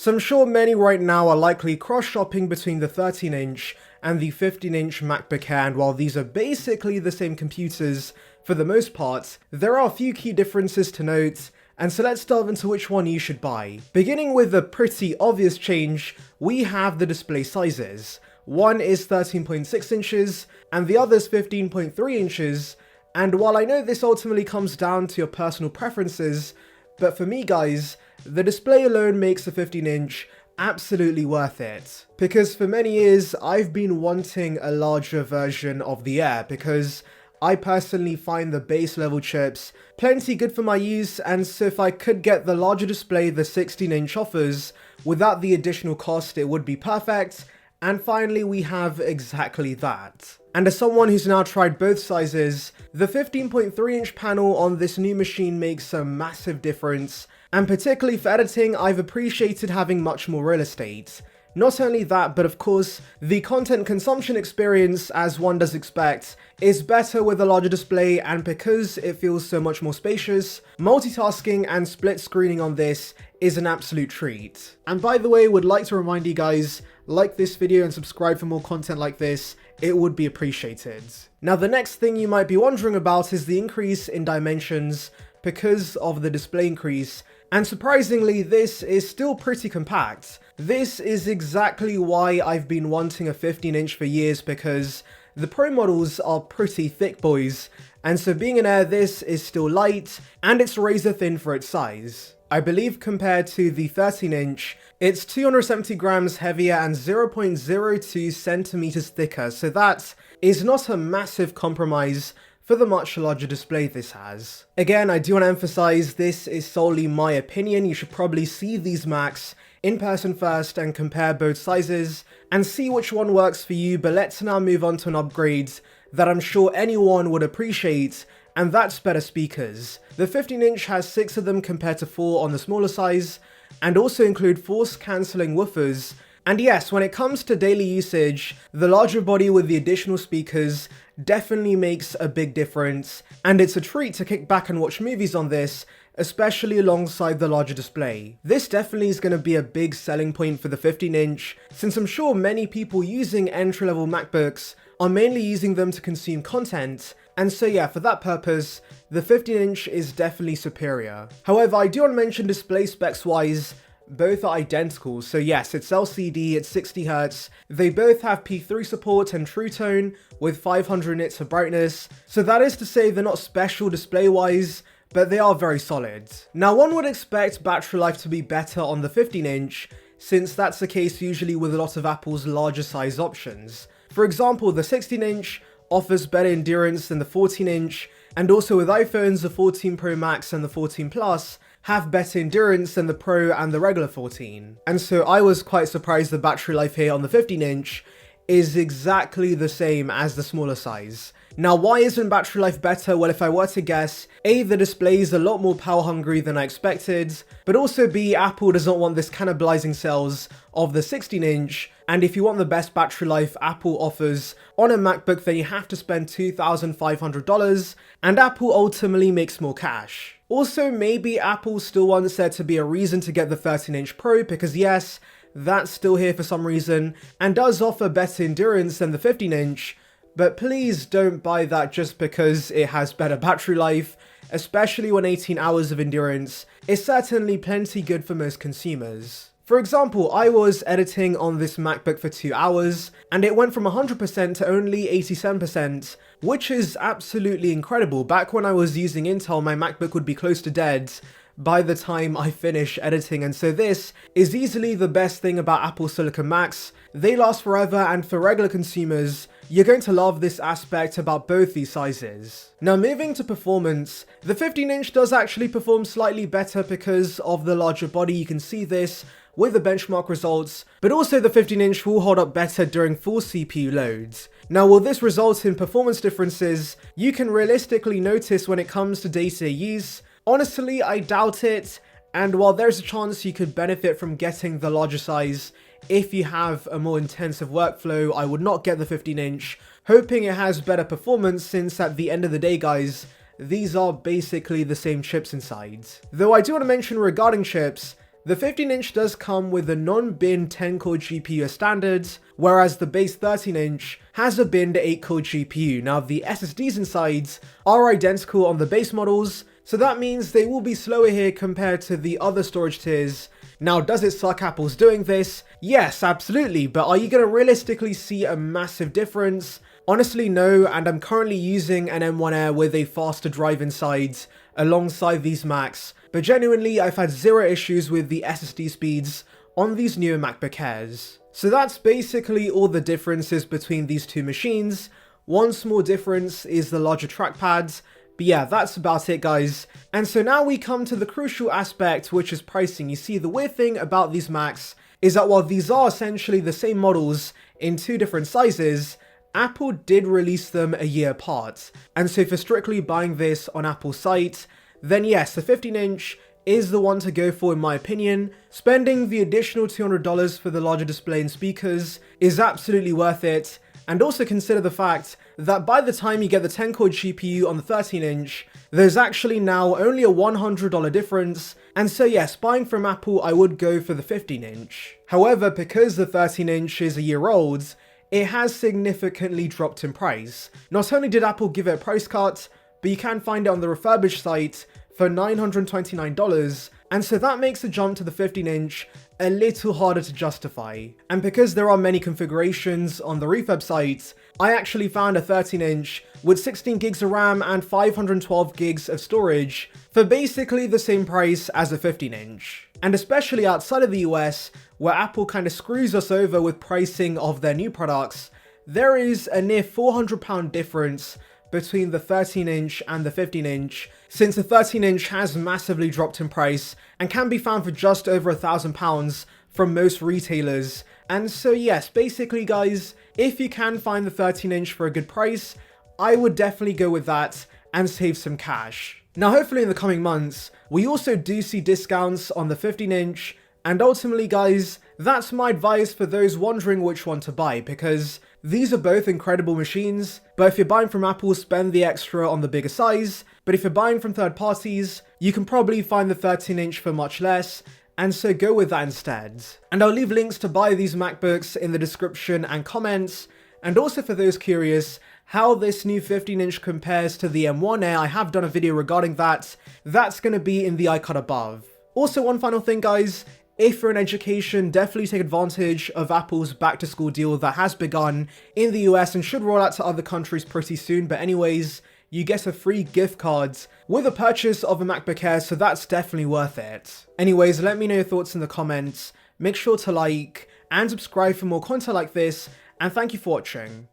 So I'm sure many right now are likely cross-shopping between the 13-inch and the 15-inch MacBook Air, and while these are basically the same computers for the most part, there are a few key differences to note, and so let's delve into which one you should buy. Beginning with the pretty obvious change, we have the display sizes. One is 13.6 inches, and the other is 15.3 inches, and while I know this ultimately comes down to your personal preferences, but for me guys, the display alone makes the 15-inch absolutely worth it. Because for many years, I've been wanting a larger version of the Air because I personally find the base level chips plenty good for my use, and so if I could get the larger display the 16-inch offers without the additional cost, it would be perfect. And finally, we have exactly that. And as someone who's now tried both sizes, the 15.3-inch panel on this new machine makes a massive difference, and particularly for editing, I've appreciated having much more real estate. Not only that, but of course, the content consumption experience, as one does expect, is better with a larger display, and because it feels so much more spacious, multitasking and split screening on this is an absolute treat. And by the way, would like to remind you guys, like this video and subscribe for more content like this, it would be appreciated. Now the next thing you might be wondering about is the increase in dimensions because of the display increase, and surprisingly this is still pretty compact. This is exactly why I've been wanting a 15-inch for years, because the Pro models are pretty thick boys, and so being an Air, this is still light and it's razor thin for its size. I believe compared to the 13-inch, it's 270 grams heavier and 0.02 centimeters thicker, so that is not a massive compromise for the much larger display this has. Again, I do want to emphasize this is solely my opinion. You should probably see these Macs in person first and compare both sizes and see which one works for you, but let's now move on to an upgrade that I'm sure anyone would appreciate, and that's better speakers. The 15-inch has 6 of them compared to 4 on the smaller size, and also include force cancelling woofers. And yes, when it comes to daily usage, the larger body with the additional speakers definitely makes a big difference, and it's a treat to kick back and watch movies on this, especially alongside the larger display. This definitely is going to be a big selling point for the 15-inch, since I'm sure many people using entry-level MacBooks are mainly using them to consume content, and so yeah, for that purpose, the 15-inch is definitely superior. However, I do want to mention display specs wise, both are identical. So yes, it's LCD, it's 60Hz, they both have P3 support and True Tone with 500 nits of brightness, so that is to say they're not special display wise, but they are very solid. Now one would expect battery life to be better on the 15-inch, since that's the case usually with a lot of Apple's larger size options. For example, the 16-inch offers better endurance than the 14-inch, and also with iPhones, the 14 Pro Max and the 14 Plus have better endurance than the Pro and the regular 14. And so I was quite surprised the battery life here on the 15-inch is exactly the same as the smaller size. Now why isn't battery life better? Well, if I were to guess, A, the display is a lot more power hungry than I expected, but also B, Apple does not want this cannibalizing sales of the 16-inch, and if you want the best battery life Apple offers on a MacBook, then you have to spend $2,500, and Apple ultimately makes more cash. Also, maybe Apple still wants there to be a reason to get the 13-inch Pro, because yes, that's still here for some reason, and does offer better endurance than the 15-inch, but please don't buy that just because it has better battery life, especially when 18 hours of endurance is certainly plenty good for most consumers. For example, I was editing on this MacBook for 2 hours, and it went from 100% to only 87%, which is absolutely incredible. Back when I was using Intel, my MacBook would be close to dead by the time I finish editing, and so this is easily the best thing about Apple Silicon Macs. They last forever, and for regular consumers, you're going to love this aspect about both these sizes. Now moving to performance, the 15-inch does actually perform slightly better because of the larger body. You can see this with the benchmark results, but also the 15-inch will hold up better during full CPU loads. Now will this result in performance differences you can realistically notice when it comes to day-to-day use? Honestly, I doubt it, and while there's a chance you could benefit from getting the larger size if you have a more intensive workflow, I would not get the 15-inch, hoping it has better performance, since at the end of the day guys, these are basically the same chips inside. Though I do want to mention regarding chips, The 15-inch does come with a non-binned 10-core GPU as standard, whereas the base 13-inch has a binned 8-core GPU. Now, the SSDs inside are identical on the base models, so that means they will be slower here compared to the other storage tiers. Now, does it suck Apple's doing this? Yes, absolutely, but are you going to realistically see a massive difference? Honestly, no, and I'm currently using an M1 Air with a faster drive inside alongside these Macs, but genuinely I've had zero issues with the SSD speeds on these newer MacBook Airs. So that's basically all the differences between these two machines. One small difference is the larger trackpads, but yeah, that's about it, guys. And so now we come to the crucial aspect, which is pricing. You see, the weird thing about these Macs is that while these are essentially the same models in two different sizes, Apple did release them a year apart. And so if you're strictly buying this on Apple's site, then yes, the 15-inch is the one to go for in my opinion. Spending the additional $200 for the larger display and speakers is absolutely worth it. And also consider the fact that by the time you get the 10-core GPU on the 13-inch, there's actually now only a $100 difference. And so yes, buying from Apple, I would go for the 15-inch. However, because the 13-inch is a year old, it has significantly dropped in price. Not only did Apple give it a price cut, but you can find it on the refurbished site for $929, and so that makes the jump to the 15-inch a little harder to justify. And because there are many configurations on the refurb site, I actually found a 13-inch with 16 gigs of RAM and 512 gigs of storage for basically the same price as a 15-inch. And especially outside of the US, where Apple kind of screws us over with pricing of their new products, there is a near £400 difference between the 13-inch and the 15-inch, since the 13-inch has massively dropped in price and can be found for just over £1,000 from most retailers. And so yes, basically guys, if you can find the 13-inch for a good price, I would definitely go with that and save some cash. Now hopefully in the coming months, we also do see discounts on the 15-inch, and ultimately guys, that's my advice for those wondering which one to buy, because these are both incredible machines, but if you're buying from Apple, spend the extra on the bigger size, but if you're buying from third parties, you can probably find the 13-inch for much less, and so go with that instead. And I'll leave links to buy these MacBooks in the description and comments, and also for those curious how this new 15-inch compares to the M1 Air, I have done a video regarding that. That's going to be in the icon above. Also, one final thing guys, if you're in education, definitely take advantage of Apple's back to school deal that has begun in the US and should roll out to other countries pretty soon. But anyways, you get a free gift card with a purchase of a MacBook Air, so that's definitely worth it. Anyways, let me know your thoughts in the comments, make sure to like and subscribe for more content like this, and thank you for watching.